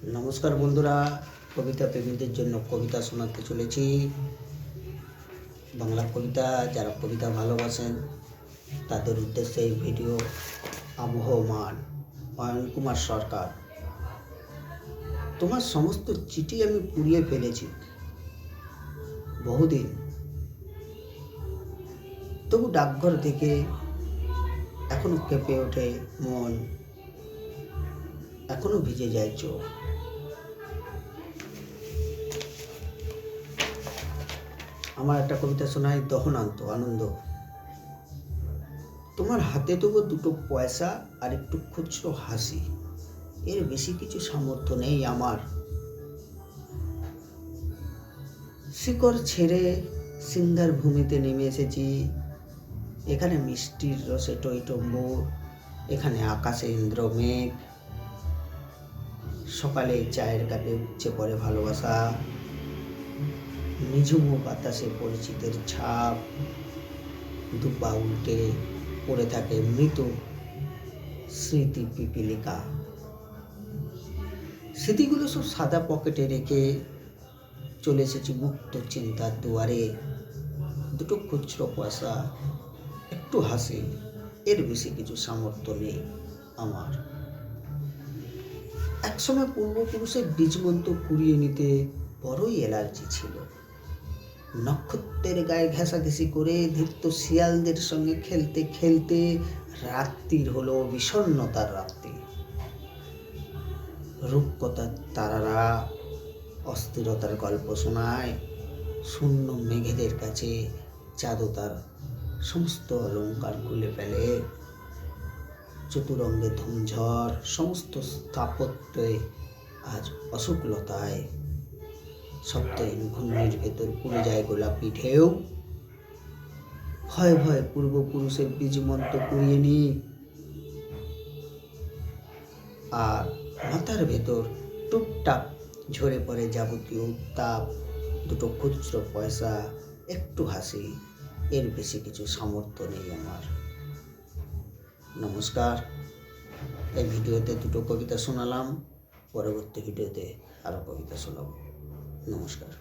নমস্কার বন্ধুরা, কবিতা প্রেমীদের জন্য কবিতা শোনাতে চলেছি। বাংলা কবিতা। যারা কবিতা ভালোবাসেন তাদের উদ্দেশ্যে এই ভিডিও। আবহমান, অয়ন কুমার সরকার। তোমার সমস্ত চিঠি আমি পুড়িয়ে ফেলেছি বহুদিন, তবু ডাকঘর থেকে এখনো কেঁপে ওঠে মন, এখনো ভিজে যায় চোখ। আমার একটা কবিতা শোনাই, দহনান্ত আনন্দ। তোমার হাতে তবু দুটো পয়সা আর একটু খুচরো হাসি, এর বেশি কিছু সামর্থ্য নেই আমার। শিকড় ছেড়ে সিংহার ভূমিতে নেমে এসেছি। এখানে মিষ্টির রসে টইটম্বুর, এখানে আকাশে ইন্দ্রমেঘ। সকালে চায়ের কাপে উপচে পড়ে ভালোবাসা, নিঝুম বাতাসে পরিচিতের ছাপ। দুপা উল্টে পড়ে থাকে মৃত স্মৃতি পিপিলিকা। স্মৃতিগুলো সব সাদা পকেটে রেখে চলে এসেছি মুক্ত চিন্তার দুয়ারে। দুটো খুচরো পয়সা, একটু হাসি, এর বেশি কিছু সামর্থ্য নেই আমার। একসময় পূর্বপুরুষের বীজমন্ত্র কুড়িয়ে নিতে বড়ই অ্যালার্জি ছিল। নক্ষত্রের গায়ে ঘেঁষাঘেঁষি করে ধৃত শিয়ালদের সঙ্গে খেলতে খেলতে রাত্রির হলো বিষণ্ণতার রাত্রি। রূপকথার তারারা অস্থিরতার গল্প শোনায়। শূন্য মেঘেদের কাছে জাদু তার সমস্ত অলঙ্কার খুলে ফেলে। চতুরঙ্গে ধুমঝড়, সমস্ত স্থাপত্যে আজ অশুকলতায়। শব্দহীন ঘূর্ণির ভেতর পুড়ে যায় গোলাপি ঢেউ। ভয় ভয় পূর্বপুরুষের বীজমন্ত্র কুড়িয়ে নি, আর মাথার ভেতর টুপটাপ ঝরে পড়ে যাবতীয় উত্তাপ। দুটো খুচরো পয়সা, একটু হাসি, এর বেশি কিছু সামর্থ্য নেই আমার। নমস্কার। এই ভিডিওতে দুটো কবিতা শোনালাম, পরবর্তী ভিডিওতে আরও কবিতা শোনাব। নমস্কার।